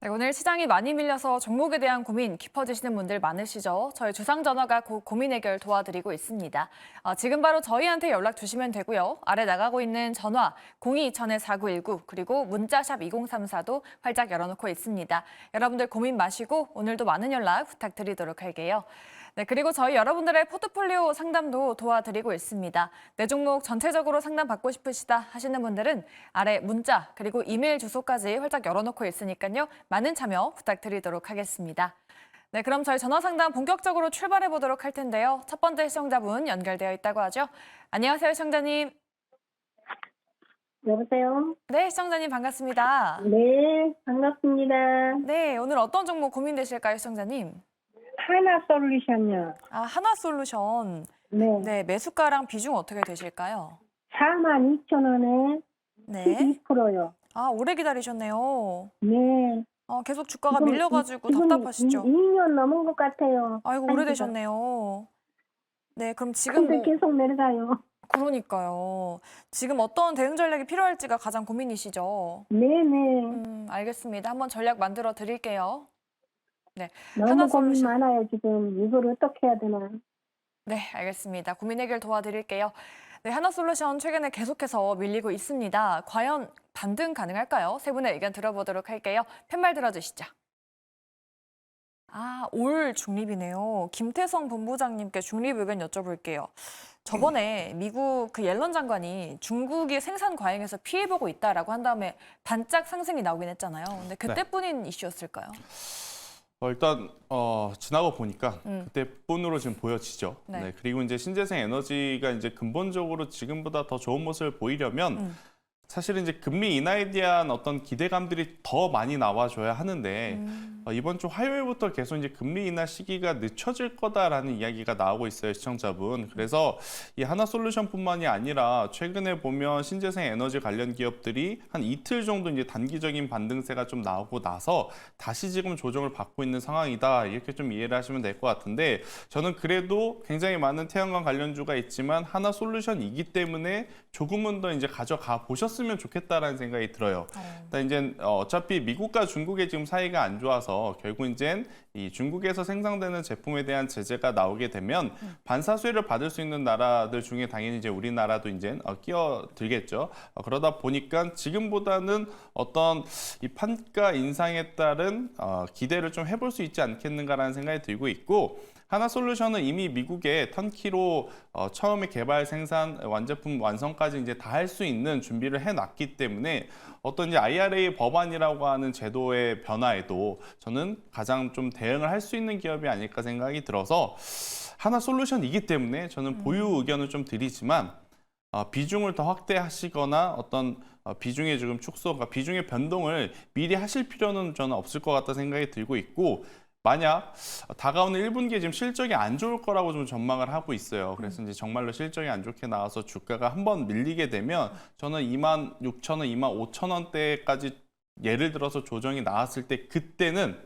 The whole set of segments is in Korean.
네, 오늘 시장이 많이 밀려서 종목에 대한 고민 깊어지시는 분들 많으시죠? 저희 주상전화가 고민 해결 도와드리고 있습니다. 지금 바로 저희한테 연락 주시면 되고요. 아래 나가고 있는 전화 02-2000-4919 그리고 문자샵 2034도 활짝 열어놓고 있습니다. 여러분들 고민 마시고 오늘도 많은 연락 부탁드리도록 할게요. 네, 그리고 저희 여러분들의 포트폴리오 상담도 도와드리고 있습니다. 내 종목 전체적으로 상담 받고 싶으시다 하시는 분들은 아래 문자 그리고 이메일 주소까지 활짝 열어놓고 있으니까요. 많은 참여 부탁드리도록 하겠습니다. 네, 그럼 저희 전화 상담 본격적으로 출발해 보도록 할 텐데요. 첫 번째 시청자분 연결되어 있다고 하죠. 안녕하세요, 시청자님. 여보세요? 네, 시청자님 반갑습니다. 네, 반갑습니다. 네, 오늘 어떤 종목 고민되실까요, 시청자님? 하나솔루션요. 하나솔루션. 네. 네, 매수가랑 비중 어떻게 되실까요? 42,000원에 네. 12%요. 오래 기다리셨네요. 네. 계속 주가가 지금 밀려가지고 지금 답답하시죠? 2년 넘은 것 같아요. 아이고, 한 지가. 오래되셨네요. 네, 그럼 지금 근데 계속 내려가요. 그러니까요. 지금 어떤 대응 전략이 필요할지가 가장 고민이시죠? 네네. 알겠습니다. 한번 전략 만들어 드릴게요. 네, 너무 고민 하나솔루션. 많아요, 지금. 이걸 어떻게 해야 되나. 네, 알겠습니다. 고민 해결 도와드릴게요. 네, 하나솔루션 최근에 계속해서 밀리고 있습니다. 과연 반등 가능할까요? 세 분의 의견 들어보도록 할게요. 팻말 들어주시죠. 올 중립이네요. 김태성 본부장님께 중립 의견 여쭤볼게요. 저번에 미국 옐런 장관이 중국이 생산 과잉에서 피해보고 있다라고 한 다음에 반짝 상승이 나오긴 했잖아요. 근데 그때뿐인 이슈였을까요? 일단 지나고 보니까 그때뿐으로 지금 보여지죠. 네. 네, 그리고 이제 신재생 에너지가 이제 근본적으로 지금보다 더 좋은 모습을 보이려면 사실은 이제 금리 인하에 대한 어떤 기대감들이 더 많이 나와줘야 하는데 이번 주 화요일부터 계속 이제 금리 인하 시기가 늦춰질 거다라는 이야기가 나오고 있어요, 시청자분. 그래서 이 하나솔루션뿐만이 아니라 최근에 보면 신재생 에너지 관련 기업들이 한 이틀 정도 이제 단기적인 반등세가 좀 나오고 나서 다시 지금 조정을 받고 있는 상황이다, 이렇게 좀 이해를 하시면 될 것 같은데, 저는 그래도 굉장히 많은 태양광 관련주가 있지만 하나솔루션이기 때문에 조금은 더 이제 가져가 보셨으면 좋겠다라는 생각이 들어요. 일단 이제 어차피 미국과 중국의 지금 사이가 안 좋아서 결국 이제 이 중국에서 생산되는 제품에 대한 제재가 나오게 되면 반사수혜를 받을 수 있는 나라들 중에 당연히 이제 우리나라도 이제 끼어들겠죠. 그러다 보니까 지금보다는 어떤 이 판가 인상에 따른 기대를 좀 해볼 수 있지 않겠는가라는 생각이 들고 있고, 하나솔루션은 이미 미국에 턴키로 처음에 개발, 생산, 완제품 완성까지 이제 다 할 수 있는 준비를 해놨기 때문에 어떤 이제 IRA 법안이라고 하는 제도의 변화에도 저는 가장 좀 대응을 할 수 있는 기업이 아닐까 생각이 들어서 하나솔루션이기 때문에 저는 보유 의견을 좀 드리지만 비중을 더 확대하시거나 어떤 비중의 지금 축소, 그러니까 비중의 변동을 미리 하실 필요는 저는 없을 것 같다 생각이 들고 있고, 만약 다가오는 1분기에 지금 실적이 안 좋을 거라고 좀 전망을 하고 있어요. 그래서 이제 정말로 실적이 안 좋게 나와서 주가가 한번 밀리게 되면 저는 26,000원, 25,000원대까지 예를 들어서 조정이 나왔을 때 그때는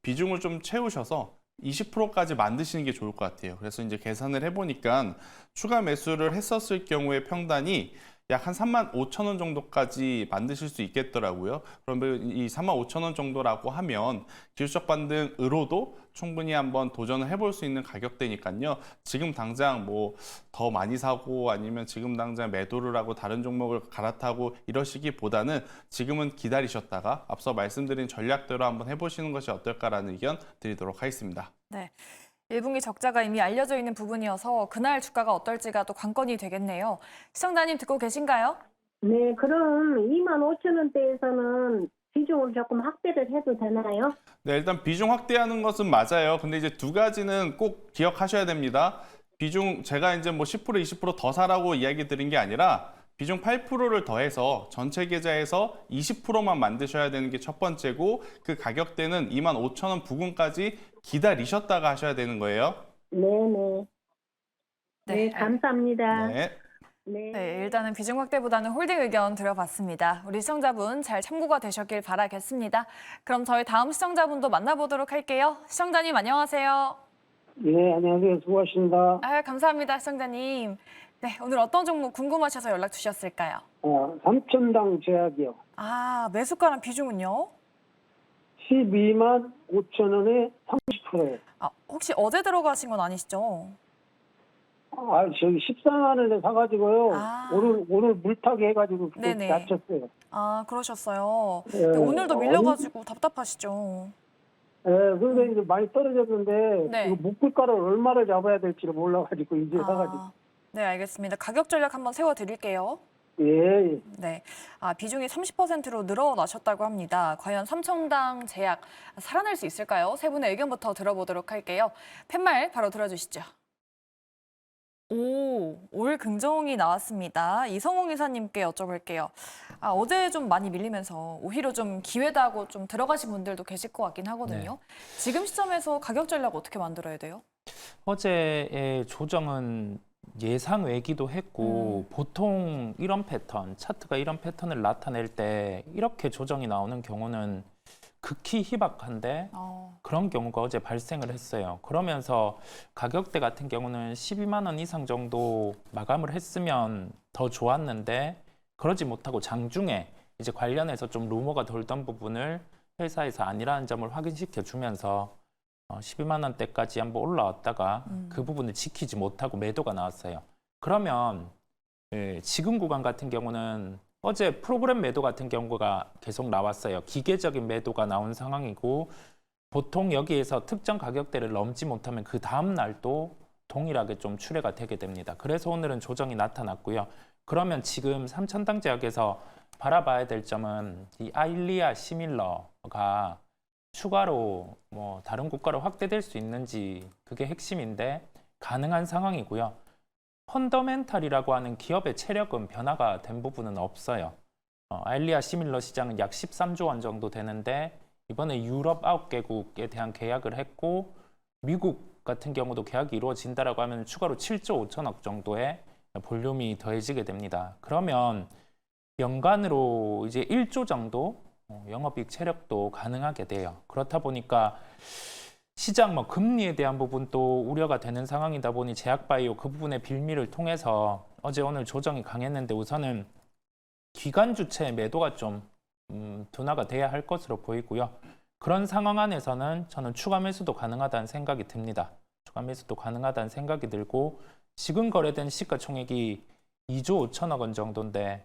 비중을 좀 채우셔서 20%까지 만드시는 게 좋을 것 같아요. 그래서 이제 계산을 해보니까 추가 매수를 했었을 경우에 평단이 약 한 35,000원 정도까지 만드실 수 있겠더라고요. 그러면 이 35,000원 정도라고 하면 기술적 반등으로도 충분히 한번 도전을 해볼 수 있는 가격대니까요. 지금 당장 뭐 더 많이 사고 아니면 지금 당장 매도를 하고 다른 종목을 갈아타고 이러시기보다는 지금은 기다리셨다가 앞서 말씀드린 전략대로 한번 해보시는 것이 어떨까라는 의견 드리도록 하겠습니다. 네. 1분기 적자가 이미 알려져 있는 부분이어서 그날 주가가 어떨지가 또 관건이 되겠네요. 시청자님 듣고 계신가요? 네, 그럼 25,000원대에서는 비중을 조금 확대를 해도 되나요? 네, 일단 비중 확대하는 것은 맞아요. 근데 이제 두 가지는 꼭 기억하셔야 됩니다. 비중, 제가 이제 뭐 10%, 20%더 사라고 이야기 드린 게 아니라 비중 8%를 더해서 전체 계좌에서 20%만 만드셔야 되는 게 첫 번째고, 그 가격대는 25,000원 부근까지 기다리셨다가 하셔야 되는 거예요. 네네. 네, 감사합니다. 네. 네. 네, 일단은 비중 확대보다는 홀딩 의견 들어봤습니다. 우리 시청자분 잘 참고가 되셨길 바라겠습니다. 그럼 저희 다음 시청자분도 만나보도록 할게요. 시청자님 안녕하세요. 네, 안녕하세요. 수고하십니다. 감사합니다, 시청자님. 네, 오늘 어떤 종목 궁금하셔서 연락 주셨을까요? 삼천당 제약이요. 매수가랑 비중은요? 12만 5천 원에 30%예요. 혹시 어제 들어가신 건 아니시죠? 저기 14만 원에 사가지고요. 아. 오늘 물타기 해가지고 그때 네네. 다쳤어요. 그러셨어요. 예. 근데 오늘도 밀려가지고 답답하시죠? 그런데 이제 많이 떨어졌는데 네. 이거 목표가를 얼마를 잡아야 될지를 몰라가지고 이제 사가지고. 네, 알겠습니다. 가격 전략 한번 세워드릴게요. 예. 네, 비중이 30%로 늘어나셨다고 합니다. 과연 삼천당 제약 살아날 수 있을까요? 세 분의 의견부터 들어보도록 할게요. 팻말 바로 들어주시죠. 올 긍정이 나왔습니다. 이성홍 이사님께 여쭤볼게요. 어제 좀 많이 밀리면서 오히려 좀 기회다고 좀 들어가신 분들도 계실 것 같긴 하거든요. 지금 시점에서 가격 전략 어떻게 만들어야 돼요? 어제의 조정은 예상 외기도 했고 보통 이런 패턴, 차트가 이런 패턴을 나타낼 때 이렇게 조정이 나오는 경우는 극히 희박한데 그런 경우가 어제 발생을 했어요. 그러면서 가격대 같은 경우는 12만 원 이상 정도 마감을 했으면 더 좋았는데 그러지 못하고 장중에 이제 관련해서 좀 루머가 돌던 부분을 회사에서 아니라는 점을 확인시켜 주면서 12만 원대까지 한번 올라왔다가 그 부분을 지키지 못하고 매도가 나왔어요. 그러면 지금 구간 같은 경우는 어제 프로그램 매도 같은 경우가 계속 나왔어요. 기계적인 매도가 나온 상황이고 보통 여기에서 특정 가격대를 넘지 못하면 그 다음 날도 동일하게 좀 출회가 되게 됩니다. 그래서 오늘은 조정이 나타났고요. 그러면 지금 삼천당 제약에서 바라봐야 될 점은 이 아일리아 시밀러가 추가로 뭐 다른 국가로 확대될 수 있는지 그게 핵심인데 가능한 상황이고요. 펀더멘탈이라고 하는 기업의 체력은 변화가 된 부분은 없어요. 아일리아 시밀러 시장은 약 13조 원 정도 되는데 이번에 유럽 9개국에 대한 계약을 했고 미국 같은 경우도 계약이 이루어진다라고 하면 추가로 7조 5천억 정도의 볼륨이 더해지게 됩니다. 그러면 연간으로 이제 1조 정도 영업이익 체력도 가능하게 돼요. 그렇다 보니까 시장 금리에 대한 부분도 우려가 되는 상황이다 보니 제약바이오 그 부분의 빌미를 통해서 어제 오늘 조정이 강했는데 우선은 기관 주체의 매도가 좀 둔화가 돼야 할 것으로 보이고요. 그런 상황 안에서는 저는 추가 매수도 가능하다는 생각이 듭니다. 추가 매수도 가능하다는 생각이 들고 지금 거래된 시가총액이 2조 5천억 원 정도인데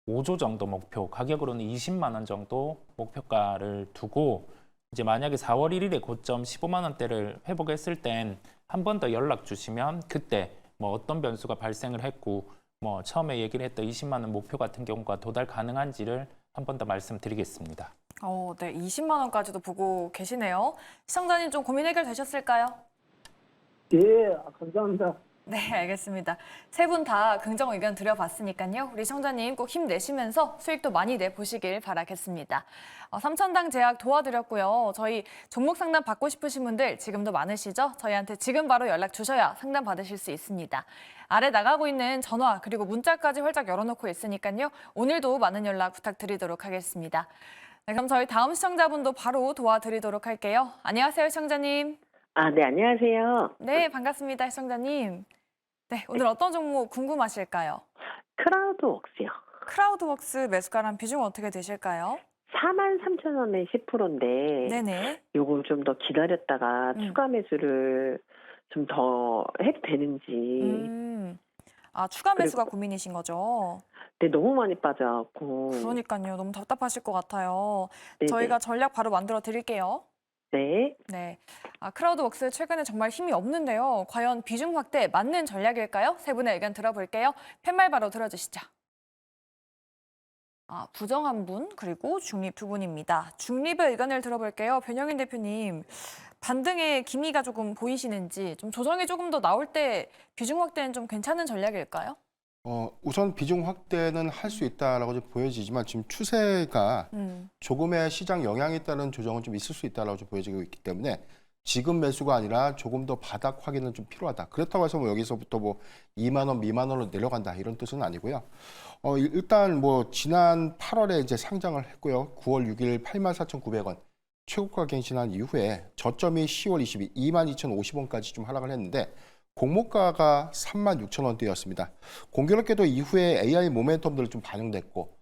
5조 정도 목표, 가격으로는 20만 원 정도 목표가를 두고 이제 만약에 4월 1일에 고점 15만 원대를 회복했을 땐 한 번 더 연락 주시면 그때 뭐 어떤 변수가 발생을 했고 뭐 처음에 얘기를 했던 20만 원 목표 같은 경우가 도달 가능한지를 한 번 더 말씀드리겠습니다. 네, 20만 원까지도 보고 계시네요. 시청자님 좀 고민 해결되셨을까요? 예, 감사합니다. 네, 알겠습니다. 세 분 다 긍정 의견 드려봤으니까요. 우리 시청자님 꼭 힘내시면서 수익도 많이 내보시길 바라겠습니다. 삼천당 제약 도와드렸고요. 저희 종목 상담 받고 싶으신 분들 지금도 많으시죠? 저희한테 지금 바로 연락 주셔야 상담 받으실 수 있습니다. 아래 나가고 있는 전화 그리고 문자까지 활짝 열어놓고 있으니까요. 오늘도 많은 연락 부탁드리도록 하겠습니다. 네, 그럼 저희 다음 시청자분도 바로 도와드리도록 할게요. 안녕하세요, 시청자님. 네, 안녕하세요. 네, 반갑습니다, 시청자님. 네, 오늘 어떤 종목 궁금하실까요? 크라우드웍스요. 크라우드웍스 매수가랑 비중 어떻게 되실까요? 43,000원에 10%인데 네네. 요걸 좀 더 기다렸다가 추가 매수를 좀 더 해도 되는지. 추가 매수가 고민이신 거죠? 네, 너무 많이 빠져갖고. 그러니까요. 너무 답답하실 것 같아요. 네네. 저희가 전략 바로 만들어 드릴게요. 네. 네. 크라우드웍스 최근에 정말 힘이 없는데요. 과연 비중 확대 맞는 전략일까요? 세 분의 의견 들어볼게요. 팻말 바로 들어주시죠. 부정한 분 그리고 중립 두 분입니다. 중립의 의견을 들어볼게요. 변영인 대표님, 반등의 기미가 조금 보이시는지 좀 조정이 조금 더 나올 때 비중 확대는 좀 괜찮은 전략일까요? 우선 비중 확대는 할 수 있다라고 좀 보여지지만 지금 추세가 조금의 시장 영향에 따른 조정은 좀 있을 수 있다라고 좀 보여지고 있기 때문에 지금 매수가 아니라 조금 더 바닥 확인은 좀 필요하다. 그렇다고 해서 여기서부터 2만 원 미만 원으로 내려간다 이런 뜻은 아니고요. 일단 지난 8월에 이제 상장을 했고요. 9월 6일 84,900원 최고가 갱신한 이후에 저점이 10월 20일 22,050원까지 좀 하락을 했는데 공모가가 36,000원대였습니다. 공교롭게도 이후에 AI 모멘텀들이 좀 반영됐고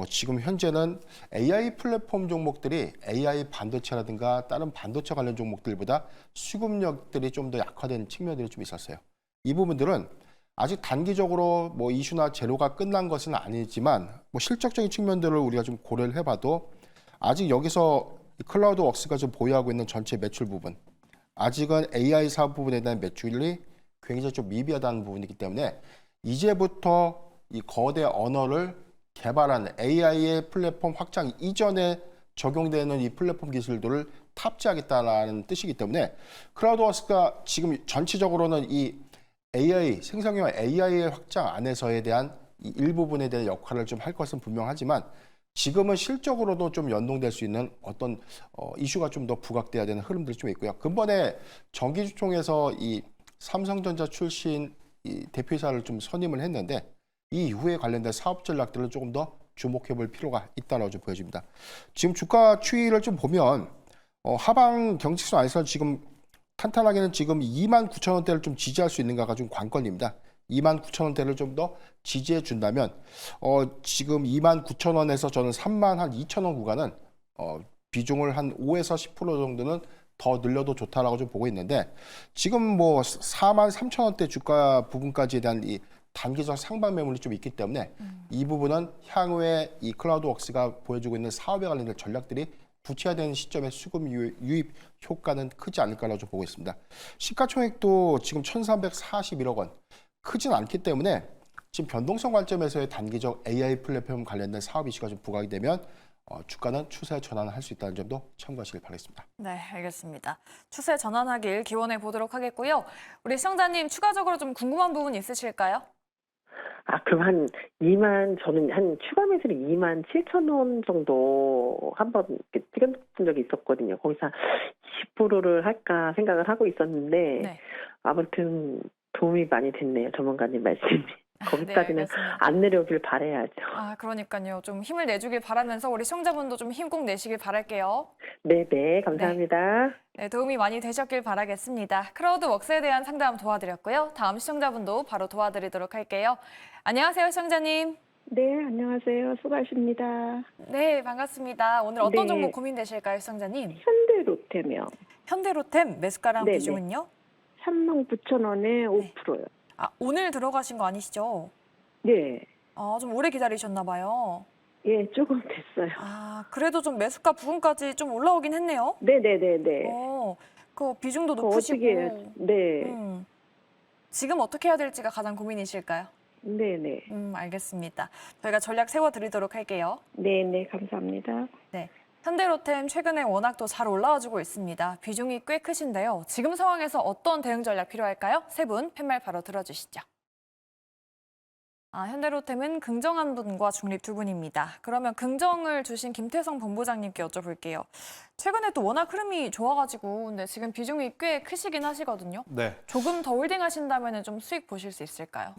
지금 현재는 AI 플랫폼 종목들이 AI 반도체라든가 다른 반도체 관련 종목들보다 수급력들이 좀 더 약화된 측면들이 좀 있었어요. 이 부분들은 아직 단기적으로 뭐 이슈나 재료가 끝난 것은 아니지만 뭐 실적적인 측면들을 우리가 좀 고려를 해봐도 아직 여기서 클라우드웍스가 좀 보유하고 있는 전체 매출 부분, 아직은 AI 사업 부분에 대한 매출이 굉장히 좀 미비하다는 부분이기 때문에 이제부터 이 거대 언어를 개발한 AI의 플랫폼 확장 이전에 적용되는 이 플랫폼 기술들을 탑재하겠다는 뜻이기 때문에 클라우드웍스가 지금 전체적으로는 이 AI 생성형 AI의 확장 안에서에 대한 이 일부분에 대한 역할을 좀 할 것은 분명하지만 지금은 실적으로도 좀 연동될 수 있는 어떤 이슈가 좀 더 부각돼야 되는 흐름들이 좀 있고요. 근본에 정기주총에서 이 삼성전자 출신 이 대표이사를 좀 선임을 했는데 이 이후에 관련된 사업 전략들을 조금 더 주목해 볼 필요가 있다고 좀 보여집니다. 지금 주가 추이를 좀 보면 하방 경직선 안에서 지금 탄탄하게는 지금 29,000원대를 좀 지지할 수 있는가가 좀 관건입니다. 29,000원대를 좀 더 지지해 준다면 지금 29,000원에서 저는 32,000원 구간은 비중을 한 5에서 10% 정도는 더 늘려도 좋다라고 좀 보고 있는데 지금 뭐 43,000원대 주가 부분까지에 대한 이 단기적 상방 매물이 좀 있기 때문에 이 부분은 향후에 이 클라우드웍스가 보여주고 있는 사업에 관련된 전략들이 구체화되는 시점에 수급 유입 효과는 크지 않을까라고 좀 보고 있습니다. 시가총액도 지금 1,341억 원 크진 않기 때문에 지금 변동성 관점에서의 단기적 AI 플랫폼 관련된 사업 이슈가 좀 부각이 되면 주가는 추세 전환을 할 수 있다는 점도 참고하시길 바라겠습니다. 네, 알겠습니다. 추세 전환하길 기원해 보도록 하겠고요. 우리 시청자님 추가적으로 좀 궁금한 부분 있으실까요? 그럼 저는 한 추가 매수를 27,000원 정도 한번 찍어본 적이 있었거든요. 거기서 20%를 할까 생각을 하고 있었는데, 네. 아무튼 도움이 많이 됐네요. 전문가님 말씀이. 거기까지는 네, 안 내려오길 바라야죠. 그러니까요. 좀 힘을 내주길 바라면서 우리 시청자분도 좀 힘 꼭 내시길 바랄게요. 네네, 감사합니다. 네, 도움이 많이 되셨길 바라겠습니다. 클라우드웍스에 대한 상담 도와드렸고요. 다음 시청자분도 바로 도와드리도록 할게요. 안녕하세요, 시청자님. 네, 안녕하세요. 수고하십니다. 네, 반갑습니다. 오늘 어떤 네. 종목 고민되실까요, 시청자님? 현대로템이요. 현대로템 매수가랑 네네. 비중은요? 39,000원에 5%요. 오늘 들어가신 거 아니시죠? 네. 좀 오래 기다리셨나 봐요. 예, 조금 됐어요. 그래도 좀 매수가 부분까지 좀 올라오긴 했네요. 네네네네. 그 비중도 그거 높으시고. 어떻게 해야지? 네. 지금 어떻게 해야 될지가 가장 고민이실까요? 네네. 알겠습니다. 저희가 전략 세워드리도록 할게요. 네네, 감사합니다. 현대로템 최근에 워낙 또 잘 올라와주고 있습니다. 비중이 꽤 크신데요. 지금 상황에서 어떤 대응 전략 필요할까요? 세 분 팻말 바로 들어주시죠. 현대로템은 긍정한 분과 중립 두 분입니다. 그러면 긍정을 주신 김태성 본부장님께 여쭤볼게요. 최근에 또 워낙 흐름이 좋아가지고 근데 지금 비중이 꽤 크시긴 하시거든요. 네. 조금 더 홀딩하신다면 좀 수익 보실 수 있을까요?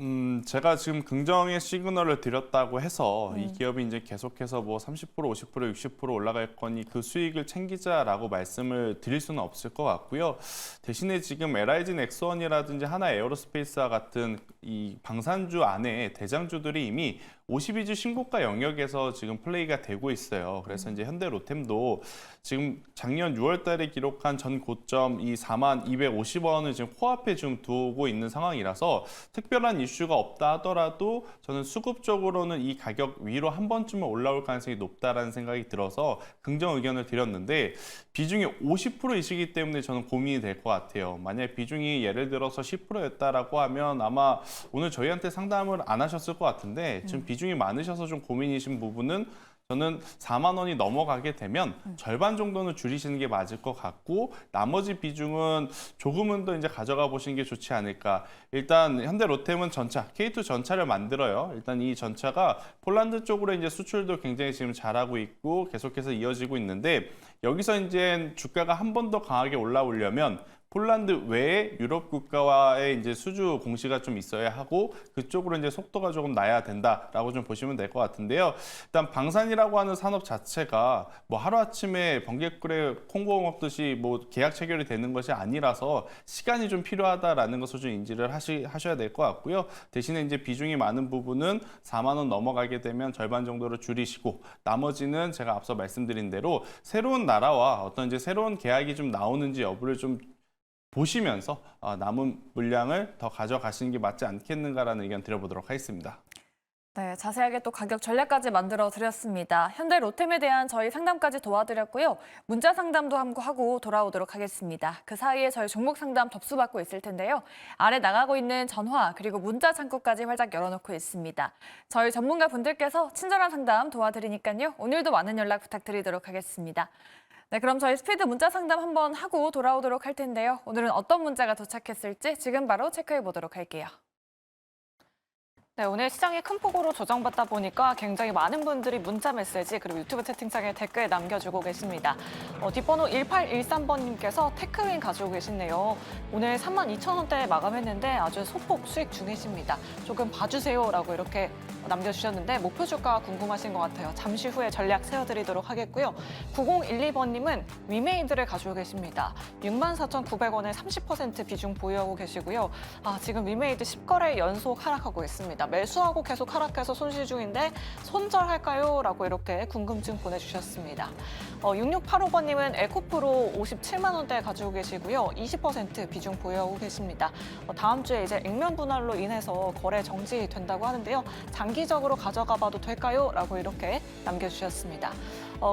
제가 지금 긍정의 시그널을 드렸다고 해서 이 기업이 이제 계속해서 뭐 30%, 50%, 60% 올라갈 거니 그 수익을 챙기자라고 말씀을 드릴 수는 없을 것 같고요. 대신에 지금 LIG 넥스원이라든지 하나 에어로스페이스와 같은 이 방산주 안에 대장주들이 이미 52주 신고가 영역에서 지금 플레이가 되고 있어요. 그래서 이제 현대로템도 지금 작년 6월 달에 기록한 전 고점 이 42,250원을 지금 코앞에 좀 두고 있는 상황이라서 특별한 이슈가 없다 하더라도 저는 수급적으로는 이 가격 위로 한 번쯤은 올라올 가능성이 높다라는 생각이 들어서 긍정 의견을 드렸는데 비중이 50%이시기 때문에 저는 고민이 될 것 같아요. 만약 비중이 예를 들어서 10%였다라고 하면 아마 오늘 저희한테 상담을 안 하셨을 것 같은데 지금 비중이 많으셔서 좀 고민이신 부분은 저는 4만 원이 넘어가게 되면 절반 정도는 줄이시는 게 맞을 것 같고 나머지 비중은 조금은 더 이제 가져가 보시는 게 좋지 않을까. 일단 현대로템은 전차, K2 전차를 만들어요. 일단 이 전차가 폴란드 쪽으로 이제 수출도 굉장히 지금 잘하고 있고 계속해서 이어지고 있는데 여기서 이제 주가가 한 번 더 강하게 올라오려면 폴란드 외에 유럽 국가와의 이제 수주 공시가 좀 있어야 하고 그쪽으로 이제 속도가 조금 나야 된다라고 좀 보시면 될 것 같은데요. 일단 방산이라고 하는 산업 자체가 뭐 하루아침에 번개불에 콩고 먹듯이 뭐 계약 체결이 되는 것이 아니라서 시간이 좀 필요하다라는 것을 좀 인지를 하셔야 될 것 같고요. 대신에 이제 비중이 많은 부분은 4만 원 넘어가게 되면 절반 정도로 줄이시고 나머지는 제가 앞서 말씀드린 대로 새로운 나라와 어떤 이제 새로운 계약이 좀 나오는지 여부를 좀 보시면서 남은 물량을 더 가져가시는 게 맞지 않겠는가라는 의견 드려보도록 하겠습니다. 네, 자세하게 또 가격 전략까지 만들어 드렸습니다. 현대 로템에 대한 저희 상담까지 도와드렸고요. 문자 상담도 하고 돌아오도록 하겠습니다. 그 사이에 저희 종목 상담 접수받고 있을 텐데요. 아래 나가고 있는 전화 그리고 문자 창구까지 활짝 열어놓고 있습니다. 저희 전문가 분들께서 친절한 상담 도와드리니까요. 오늘도 많은 연락 부탁드리도록 하겠습니다. 네, 그럼 저희 스피드 문자 상담 한번 하고 돌아오도록 할 텐데요. 오늘은 어떤 문자가 도착했을지 지금 바로 체크해 보도록 할게요. 네, 오늘 시장이 큰 폭으로 조정받다 보니까 굉장히 많은 분들이 문자 메시지 그리고 유튜브 채팅창에 댓글 남겨주고 계십니다. 뒷번호 1813번님께서 테크윈 가지고 계시네요. 오늘 32,000원대에 마감했는데 아주 소폭 수익 중이십니다. 조금 봐주세요라고 이렇게 남겨주셨는데 목표 주가 궁금하신 것 같아요. 잠시 후에 전략 세워드리도록 하겠고요. 9012번님은 위메이드를 가지고 계십니다. 64,900원에 30% 비중 보유하고 계시고요. 지금 위메이드 10거래 연속 하락하고 있습니다. 매수하고 계속 하락해서 손실 중인데 손절할까요? 라고 이렇게 궁금증 보내주셨습니다. 6685번님은 에코프로 57만 원대 가지고 계시고요. 20% 비중 보유하고 계십니다. 다음 주에 이제 액면 분할로 인해서 거래 정지된다고 하는데요. 장기적으로 가져가 봐도 될까요? 라고 이렇게 남겨주셨습니다.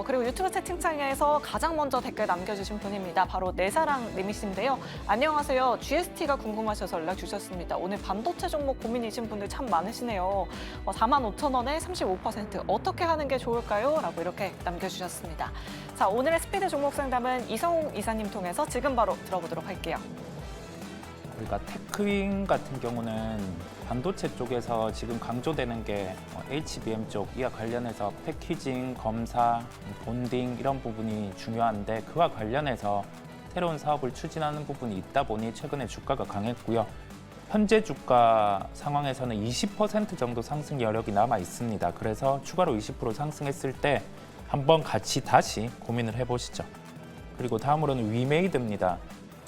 그리고 유튜브 채팅창에서 가장 먼저 댓글 남겨주신 분입니다. 바로 내사랑님이신데요. 안녕하세요. GST가 궁금하셔서 연락 주셨습니다. 오늘 반도체 종목 고민이신 분들 참 많으시네요. 45,000원에 35% 어떻게 하는 게 좋을까요? 라고 이렇게 남겨주셨습니다. 자, 오늘의 스피드 종목 상담은 이성웅 이사님 통해서 지금 바로 들어보도록 할게요. 우리가 테크윈 같은 경우는 반도체 쪽에서 지금 강조되는 게 HBM 쪽 이와 관련해서 패키징, 검사, 본딩 이런 부분이 중요한데 그와 관련해서 새로운 사업을 추진하는 부분이 있다 보니 최근에 주가가 강했고요. 현재 주가 상황에서는 20% 정도 상승 여력이 남아 있습니다. 그래서 추가로 20% 상승했을 때 한번 같이 다시 고민을 해보시죠. 그리고 다음으로는 위메이드입니다.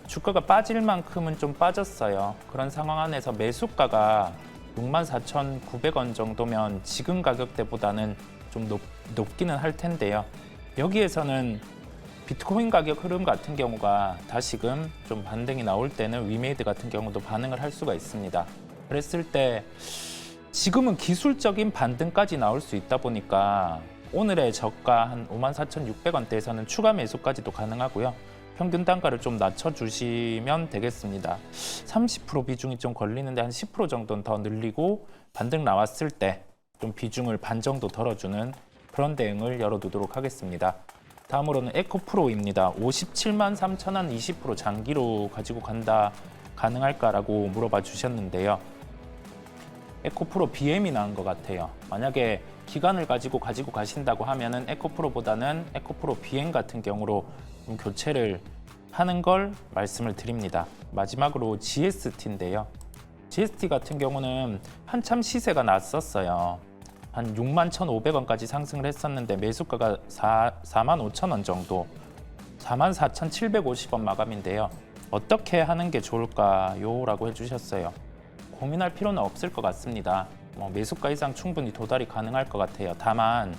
주가가 빠질 만큼은 좀 빠졌어요. 그런 상황 안에서 매수가가 64,900원 정도면 지금 가격대보다는 좀 높기는 할 텐데요. 여기에서는 비트코인 가격 흐름 같은 경우가 다시금 좀 반등이 나올 때는 위메이드 같은 경우도 반응을 할 수가 있습니다. 그랬을 때 지금은 기술적인 반등까지 나올 수 있다 보니까 오늘의 저가 한 54,600원대에서는 추가 매수까지도 가능하고요. 평균 단가를 좀 낮춰주시면 되겠습니다. 30% 비중이 좀 걸리는데 한 10% 정도는 더 늘리고 반등 나왔을 때 좀 비중을 반 정도 덜어주는 그런 대응을 열어두도록 하겠습니다. 다음으로는 에코프로입니다. 57만 3천원 20% 장기로 가지고 간다 가능할까라고 물어봐 주셨는데요. 에코프로 BM이 나은 것 같아요. 만약에 기간을 가지고 가신다고 하면은 에코프로보다는 에코프로 BM 같은 경우로 좀 교체를 하는 걸 말씀을 드립니다. 마지막으로 GST인데요. GST 같은 경우는 한참 시세가 났었어요. 한 61,500원까지 상승을 했었는데 매수가가 45,000원 정도, 44,750원 마감인데요. 어떻게 하는 게 좋을까요? 라고 해주셨어요. 고민할 필요는 없을 것 같습니다. 매수가 이상 충분히 도달이 가능할 것 같아요. 다만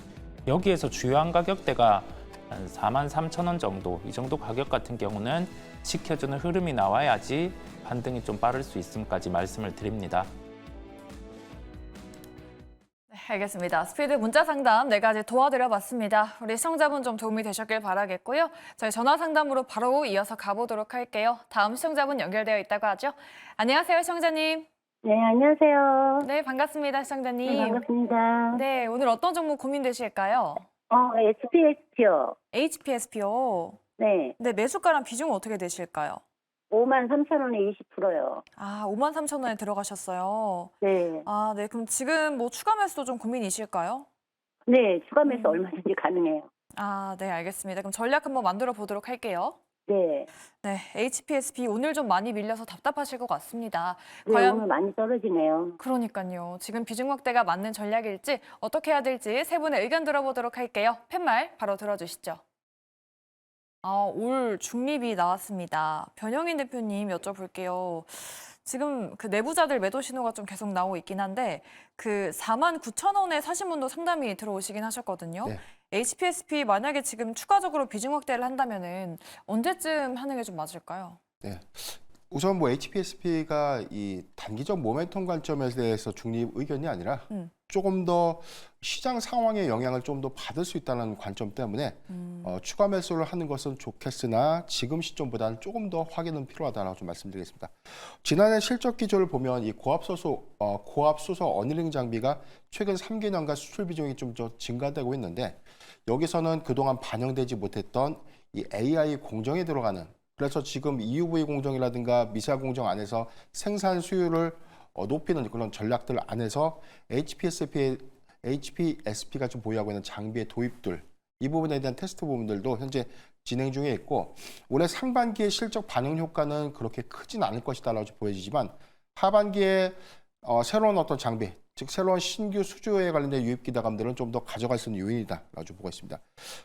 여기에서 주요한 가격대가 한 43,000원 정도, 이 정도 가격 같은 경우는 지켜주는 흐름이 나와야지 반등이 좀 빠를 수 있음까지 말씀을 드립니다. 네, 알겠습니다. 스피드 문자 상담 4가지 도와드려봤습니다. 우리 시청자분 좀 도움이 되셨길 바라겠고요. 저희 전화 상담으로 바로 이어서 가보도록 할게요. 다음 시청자분 연결되어 있다고 하죠. 안녕하세요, 시청자님. 네, 안녕하세요. 네, 반갑습니다, 시청자님. 네, 반갑습니다. 네, 오늘 어떤 종목 고민되실까요? HPS요. HPSP요. 네, 네, 매수가랑 비중은 어떻게 되실까요? 53,000원에 20%요. 53,000원에 들어가셨어요. 네, 네, 그럼 지금 뭐 추가 매수도 좀 고민이실까요? 네, 추가 매수 얼마든지 가능해요. 네, 알겠습니다. 그럼 전략 한번 만들어 보도록 할게요. 네. 네, HPSP 오늘 좀 많이 밀려서 답답하실 것 같습니다. 네, 과연 오늘 많이 떨어지네요. 그러니까요. 지금 비중 확대가 맞는 전략일지 어떻게 해야 될지 세 분의 의견 들어보도록 할게요. 팻말 바로 들어주시죠. 올 중립이 나왔습니다. 변영인 대표님 여쭤볼게요. 지금 그 내부자들 매도 신호가 좀 계속 나오고 있긴 한데 그 49,000원에 사신 분도 상담이 들어오시긴 하셨거든요. 네. HPSP 만약에 지금 추가적으로 비중 확대를 한다면은 언제쯤 하는 게 좀 맞을까요? 네. 우선 뭐 HPSP가 이 단기적 모멘텀 관점에 대해서 중립 의견이 아니라 조금 더 시장 상황의 영향을 좀 더 받을 수 있다는 관점 때문에 추가 매수를 하는 것은 좋겠으나 지금 시점보다는 조금 더 확인은 필요하다라고 좀 말씀드리겠습니다. 지난해 실적 기조를 보면 이 고압수소 어닝 장비가 최근 3개년간 수출 비중이 좀 더 증가되고 있는데 여기서는 그동안 반영되지 못했던 이 AI 공정에 들어가는 그래서 지금 EUV 공정이라든가 미사 공정 안에서 생산 수율을 높이는 그런 전략들 안에서 HPSP가 좀 보유하고 있는 장비의 도입들 이 부분에 대한 테스트 부분들도 현재 진행 중에 있고 올해 상반기의 실적 반영 효과는 그렇게 크진 않을 것이다라고 보여지지만 하반기에 새로운 어떤 장비 즉 새로운 신규 수주에 관련된 유입 기대감들은 좀 더 가져갈 수 있는 요인이다라고 보고 있습니다.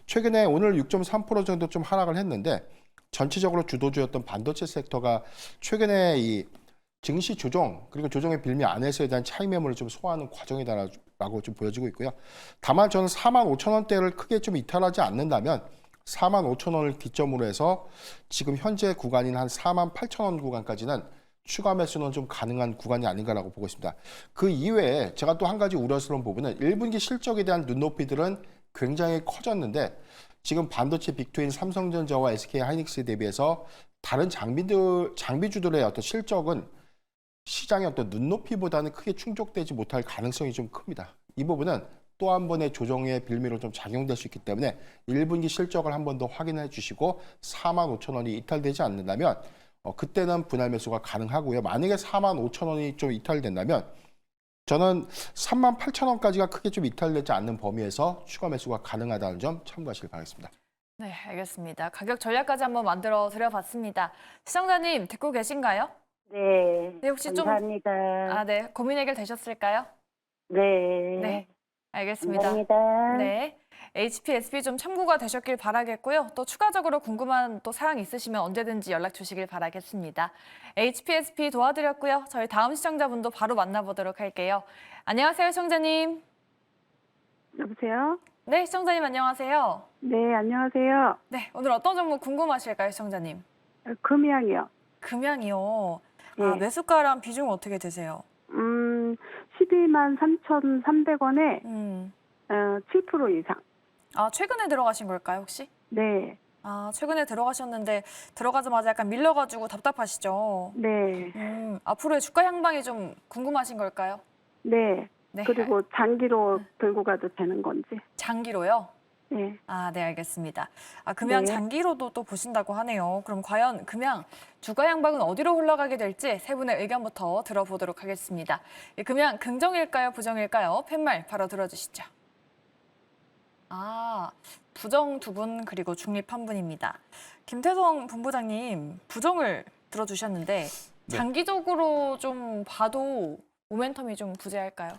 최근에 오늘 6.3% 정도 좀 하락을 했는데 전체적으로 주도주였던 반도체 섹터가 최근에 이 증시 조정 그리고 조정의 빌미 안에서에 대한 차익 매물을 좀 소화하는 과정이다라고 좀 보여지고 있고요. 다만 저는 45,000원대를 크게 좀 이탈하지 않는다면 45,000원을 기점으로 해서 지금 현재 구간인 한 48,000원 구간까지는 추가 매수는 좀 가능한 구간이 아닌가라고 보고 있습니다. 그 이외에 제가 또 한 가지 우려스러운 부분은 1분기 실적에 대한 눈높이들은 굉장히 커졌는데 지금 반도체 빅투인 삼성전자와 SK하이닉스에 대비해서 다른 장비주들의 어떤 실적은 시장의 어떤 눈높이보다는 크게 충족되지 못할 가능성이 좀 큽니다. 이 부분은 또 한 번의 조정의 빌미로 좀 작용될 수 있기 때문에 1분기 실적을 한 번 더 확인해 주시고 45,000원이 이탈되지 않는다면 그때는 분할 매수가 가능하고요. 만약에 45,000원이 좀 이탈된다면 저는 38,000원까지가 크게 좀 이탈되지 않는 범위에서 추가 매수가 가능하다는 점 참고하시길 바라겠습니다. 네, 알겠습니다. 가격 전략까지 한번 만들어 드려봤습니다. 시청자님 듣고 계신가요? 네. 네, 혹시 감사합니다. 네, 고민 해결 되셨을까요? 네. 네, 알겠습니다. 감사합니다. 네, HPSP 좀 참고가 되셨길 바라겠고요. 또 추가적으로 궁금한 또 사항 있으시면 언제든지 연락 주시길 바라겠습니다. HPSP 도와드렸고요. 저희 다음 시청자분도 바로 만나보도록 할게요. 안녕하세요, 시청자님. 여보세요? 네, 시청자님 안녕하세요. 네, 안녕하세요. 네, 오늘 어떤 종목 궁금하실까요, 시청자님? 금양이요. 금양이요. 네. 매수가랑 비중은 어떻게 되세요? 123,300원에 7% 이상. 최근에 들어가신 걸까요, 혹시? 네, 최근에 들어가셨는데 들어가자마자 약간 밀려가지고 답답하시죠? 네, 앞으로의 주가 향방이 좀 궁금하신 걸까요? 네. 네. 그리고 장기로 들고 가도 되는 건지. 장기로요? 네. 네, 알겠습니다. 금양 네. 장기로도 또 보신다고 하네요. 그럼 과연 금양 주가 향방은 어디로 흘러가게 될지 세 분의 의견부터 들어보도록 하겠습니다. 금양 긍정일까요, 부정일까요? 팻말 바로 들어주시죠. 부정 두 분 그리고 중립 한 분입니다. 김태성 본부장님 부정을 들어주셨는데 장기적으로 좀 봐도 모멘텀이 좀 부재할까요?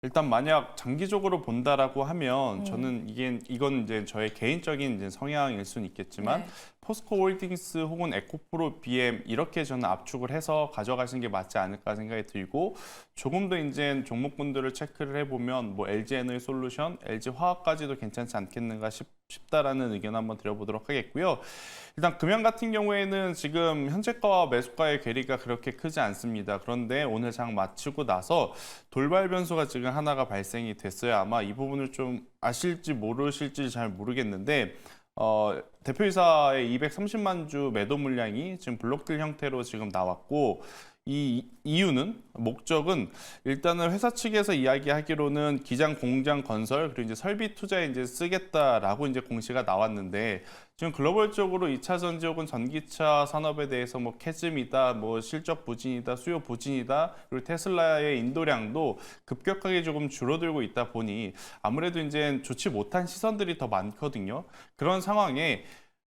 일단 만약 장기적으로 본다라고 하면 저는 이건 이제 저의 개인적인 이제 성향일 수는 있겠지만 네. 포스코홀딩스 혹은 에코프로 BM 이렇게 저는 압축을 해서 가져가시는 게 맞지 않을까 생각이 들고 조금 더 이제 종목군들을 체크를 해보면 뭐 LG에너지솔루션, LG화학까지도 괜찮지 않겠는가 싶다라는 의견 한번 드려보도록 하겠고요. 일단 금양 같은 경우에는 지금 현재가와 매수가의 괴리가 그렇게 크지 않습니다. 그런데 오늘 장 마치고 나서 돌발 변수가 지금 하나가 발생이 됐어요. 아마 이 부분을 좀 아실지 모르실지 잘 모르겠는데 대표이사의 230만 주 매도 물량이 지금 블록들 형태로 지금 나왔고 이 이유는 목적은 일단은 회사 측에서 이야기하기로는 기장 공장 건설 그리고 이제 설비 투자에 이제 쓰겠다라고 이제 공시가 나왔는데 지금 글로벌적으로 2차 전지 혹은 전기차 산업에 대해서 뭐 캐즘이다, 뭐 실적 부진이다, 수요 부진이다, 그리고 테슬라의 인도량도 급격하게 조금 줄어들고 있다 보니 아무래도 이제 좋지 못한 시선들이 더 많거든요. 그런 상황에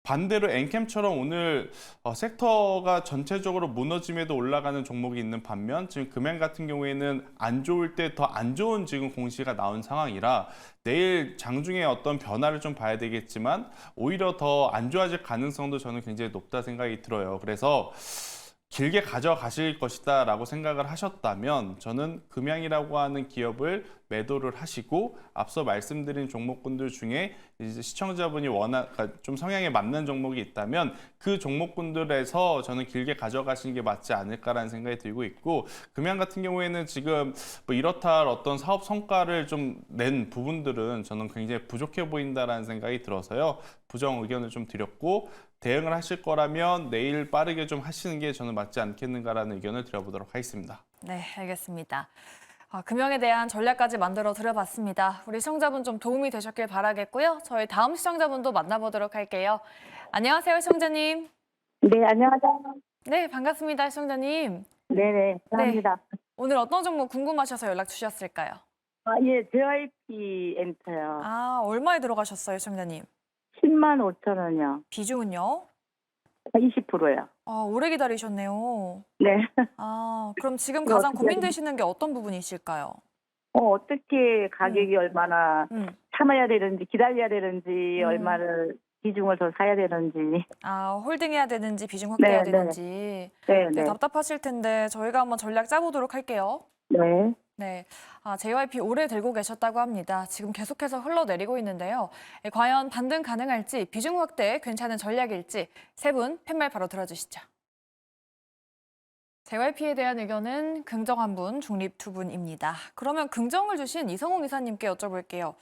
반대로 엔캠처럼 오늘 섹터가 전체적으로 무너짐에도 올라가는 종목이 있는 반면 지금 금양 같은 경우에는 안 좋을 때 더 안 좋은 지금 공시가 나온 상황이라 내일 장중에 어떤 변화를 좀 봐야 되겠지만 오히려 더 안 좋아질 가능성도 저는 굉장히 높다 생각이 들어요. 그래서 길게 가져가실 것이다라고 생각을 하셨다면 저는 금양이라고 하는 기업을 매도를 하시고 앞서 말씀드린 종목군들 중에 이제 시청자분이 좀 성향에 맞는 종목이 있다면 그 종목군들에서 저는 길게 가져가시는 게 맞지 않을까라는 생각이 들고 있고 금양 같은 경우에는 지금 뭐 이렇다 할 어떤 사업 성과를 좀 낸 부분들은 저는 굉장히 부족해 보인다라는 생각이 들어서요. 부정 의견을 좀 드렸고 대응을 하실 거라면 내일 빠르게 좀 하시는 게 저는 맞지 않겠는가라는 의견을 드려보도록 하겠습니다. 네, 알겠습니다. 금융에 대한 전략까지 만들어 드려봤습니다. 우리 시청자분 좀 도움이 되셨길 바라겠고요. 저희 다음 시청자분도 만나보도록 할게요. 안녕하세요, 시청자님. 네, 안녕하세요. 네, 반갑습니다, 시청자님. 네네, 감사합니다. 오늘 어떤 종목 궁금하셔서 연락 주셨을까요? 예, JYP 엔터요. 얼마에 들어가셨어요, 시청자님? 10만 5천 원이요. 비중은요? 20%요. 오래 기다리셨네요. 네. 그럼 지금 이거 가장 어떻게 고민되시는 게 어떤 부분이실까요? 어떻게 가격이 얼마나 참아야 되는지, 기다려야 되는지, 음. 얼마를 비중을 더 사야 되는지. 홀딩해야 되는지 비중 확대해야 네, 되는지 네, 네, 네. 답답하실 텐데 저희가 한번 전략 짜보도록 할게요. 네. 네, JYP 오래 들고 계셨다고 합니다. 지금 계속해서 흘러내리고 있는데요. 과연 반등 가능할지, 비중 확대 괜찮은 전략일지 세 분 팻말 바로 들어주시죠. JYP에 대한 의견은 긍정 한 분, 중립 두 분입니다. 그러면 긍정을 주신 이성웅 이사님께 여쭤볼게요.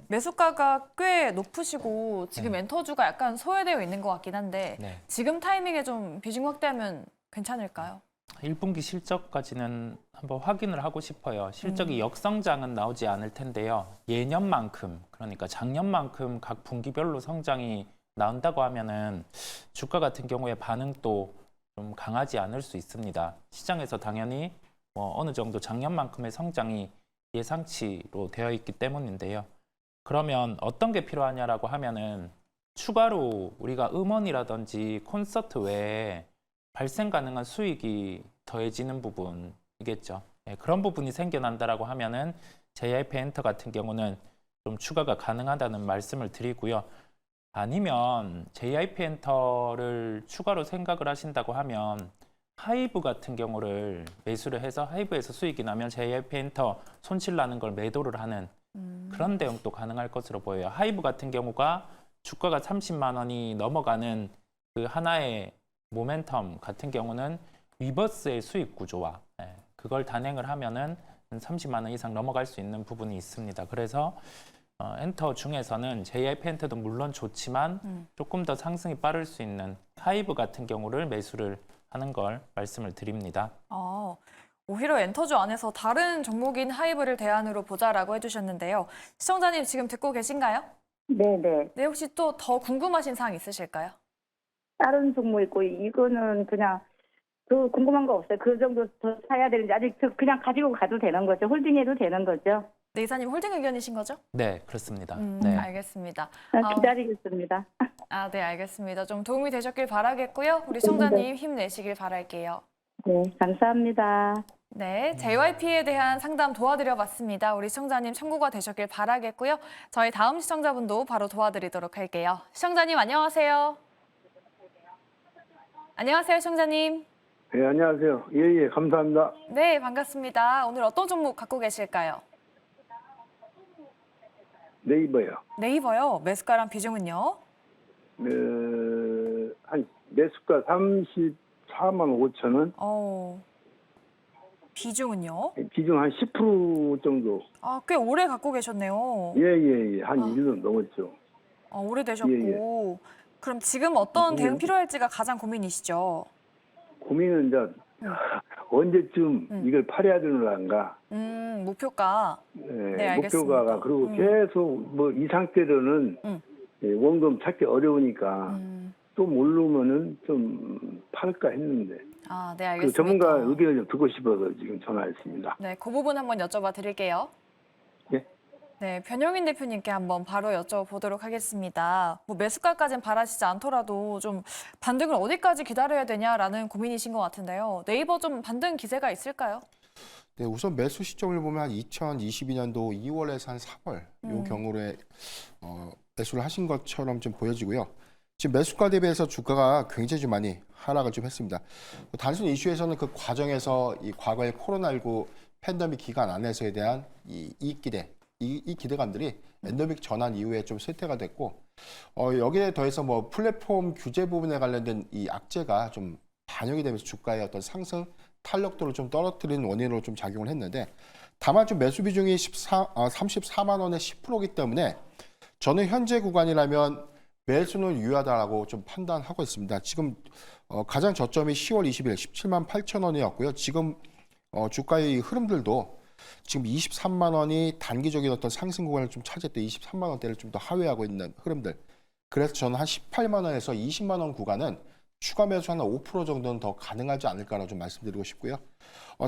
매수가가 꽤 높으시고 지금 엔터주가 약간 소외되어 있는 것 같긴 한데 네. 지금 타이밍에 좀 비중 확대하면 괜찮을까요? 1분기 실적까지는 한번 확인을 하고 싶어요. 실적이 역성장은 나오지 않을 텐데요. 예년만큼, 그러니까 작년만큼 각 분기별로 성장이 나온다고 하면은 주가 같은 경우에 반응도 좀 강하지 않을 수 있습니다. 시장에서 당연히 어느 정도 작년만큼의 성장이 예상치로 되어 있기 때문인데요. 그러면 어떤 게 필요하냐라고 하면은 추가로 우리가 음원이라든지 콘서트 외에 발생 가능한 수익이 더해지는 부분이겠죠. 네, 그런 부분이 생겨난다라고 하면은 JYP 엔터 같은 경우는 좀 추가가 가능하다는 말씀을 드리고요. 아니면 JYP 엔터를 추가로 생각을 하신다고 하면 하이브 같은 경우를 매수를 해서 하이브에서 수익이 나면 JYP 엔터 손실 나는 걸 매도를 하는 그런 대응도 가능할 것으로 보여요. 하이브 같은 경우가 주가가 30만 원이 넘어가는 그 하나의 모멘텀 같은 경우는 위버스의 수익 구조와 그걸 단행을 하면은 30만 원 이상 넘어갈 수 있는 부분이 있습니다. 그래서 엔터 중에서는 JYP 엔터도 물론 좋지만 조금 더 상승이 빠를 수 있는 하이브 같은 경우를 매수를 하는 걸 말씀을 드립니다. 오히려 엔터주 안에서 다른 종목인 하이브를 대안으로 보자라고 해주셨는데요. 시청자님 지금 듣고 계신가요? 네네. 네, 혹시 또 더 궁금하신 사항 있으실까요? 다른 종목 있고, 이거는 그냥 그 궁금한 거 없어요. 그 정도 더 사야 되는지, 아직 그냥 가지고 가도 되는 거죠. 홀딩해도 되는 거죠. 네, 이사님 홀딩 의견이신 거죠? 네, 그렇습니다. 네, 알겠습니다. 기다리겠습니다. 네, 알겠습니다. 좀 도움이 되셨길 바라겠고요. 우리 시청자님 힘내시길 바랄게요. 네, 감사합니다. 네, JYP에 대한 상담 도와드려봤습니다. 우리 시청자님 참고가 되셨길 바라겠고요. 저희 다음 시청자분도 바로 도와드리도록 할게요. 시청자님 안녕하세요. 안녕하세요, 시청자님. 네, 안녕하세요. 예, 감사합니다. 네, 반갑습니다. 오늘 어떤 종목 갖고 계실까요? 네이버요. 네이버요. 매수가랑 비중은요? 한 매수가 34만 5천 원. 비중은요? 비중 한 10% 정도. 꽤 오래 갖고 계셨네요. 예. 한 1년 넘었죠. 오래되셨고. 그럼 지금 어떤 대응 필요할지가 가장 고민이시죠? 고민은 이제 언제쯤 이걸 팔아야 되는가. 목표가. 네, 알겠습니다. 목표가가 그리고 계속 뭐 이 상태로는 원금 찾기 어려우니까 또 모르면은 좀 팔까 했는데. 네, 알겠습니다. 그 전문가 의견을 좀 듣고 싶어서 지금 전화했습니다. 네, 그 부분 한번 여쭤봐 드릴게요. 예? 네, 변용인 대표님께 한번 바로 여쭤보도록 하겠습니다. 뭐 매수가까지는 바라시지 않더라도 좀 반등을 어디까지 기다려야 되냐라는 고민이신 것 같은데요. 네이버 좀 반등 기세가 있을까요? 네, 우선 매수 시점을 보면 한 2022년도 2월에서 한 3월 요 경우에 매수를 하신 것처럼 좀 보여지고요. 지금 매수가 대비해서 주가가 굉장히 좀 많이 하락을 좀 했습니다. 단순 이슈에서는 그 과정에서 이 과거의 코로나19 팬데믹 기간 안에서에 대한 이 기대감들이 엔데믹 전환 이후에 좀 쇠퇴가 됐고 여기에 더해서 뭐 플랫폼 규제 부분에 관련된 이 악재가 좀 반영이 되면서 주가의 어떤 상승 탄력도를 좀 떨어뜨리는 원인으로 좀 작용을 했는데 다만 좀 매수 비중이 34만 원의 10%이기 때문에 저는 현재 구간이라면 매수는 유효하다라고 좀 판단하고 있습니다. 지금 가장 저점이 10월 20일 17만 8천 원이었고요. 지금 주가의 흐름들도 지금 23만 원이 단기적인 어떤 상승 구간을 좀 차지했던 23만 원대를 좀 더 하회하고 있는 흐름들. 그래서 저는 한 18만 원에서 20만 원 구간은 추가 매수 한 5% 정도는 더 가능하지 않을까라고 좀 말씀드리고 싶고요.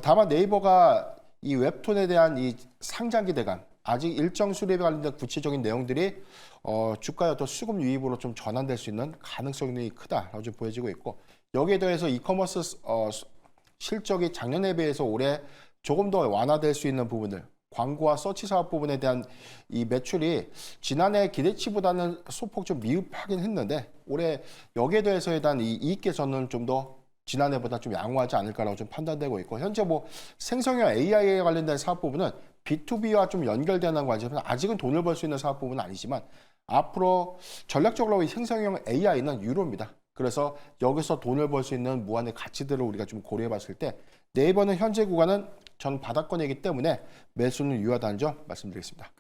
다만 네이버가 이 웹툰에 대한 이 상장 기대감, 아직 일정 수립에 관련된 구체적인 내용들이 주가의 어떤 수급 유입으로 좀 전환될 수 있는 가능성이 크다라고 좀 보여지고 있고 여기에 더해서 이커머스 실적이 작년에 비해서 올해 조금 더 완화될 수 있는 부분들, 광고와 서치 사업 부분에 대한 이 매출이 지난해 기대치보다는 소폭 좀 미흡하긴 했는데 올해 여기에 대해서에 대한 이 이익 개선은 좀 더 지난해보다 좀 양호하지 않을까라고 좀 판단되고 있고 현재 뭐 생성형 AI에 관련된 사업 부분은 B2B와 좀 연결되는 관점에서 아직은 돈을 벌 수 있는 사업 부분은 아니지만 앞으로 전략적으로 이 생성형 AI는 유료입니다. 그래서 여기서 돈을 벌 수 있는 무한의 가치들을 우리가 좀 고려해 봤을 때 네이버는 현재 구간은 전 바닥권이기 때문에 매수는 유효하다는 점 말씀드리겠습니다.